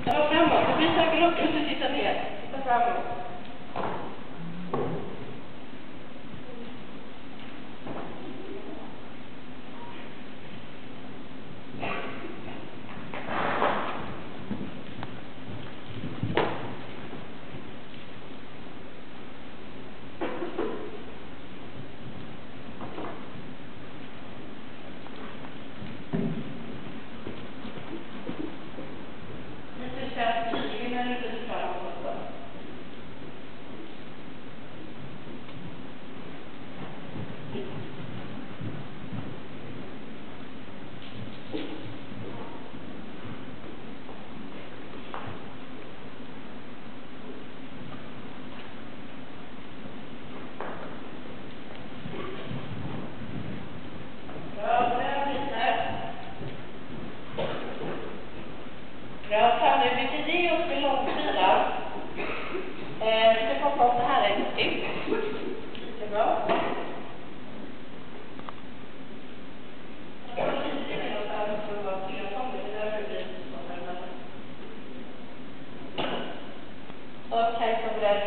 Jag var framåt. Jag blir säker upp och sitta ner. Sitta framåt. Bra, Fanny, vi kan ge oss med långsidan. Vi ska poppa oss det här en gång till. Jättebra. Jag har lite mer åt alla för att vara tillgångsområdet. Det där blir så här. Okej, så beredd.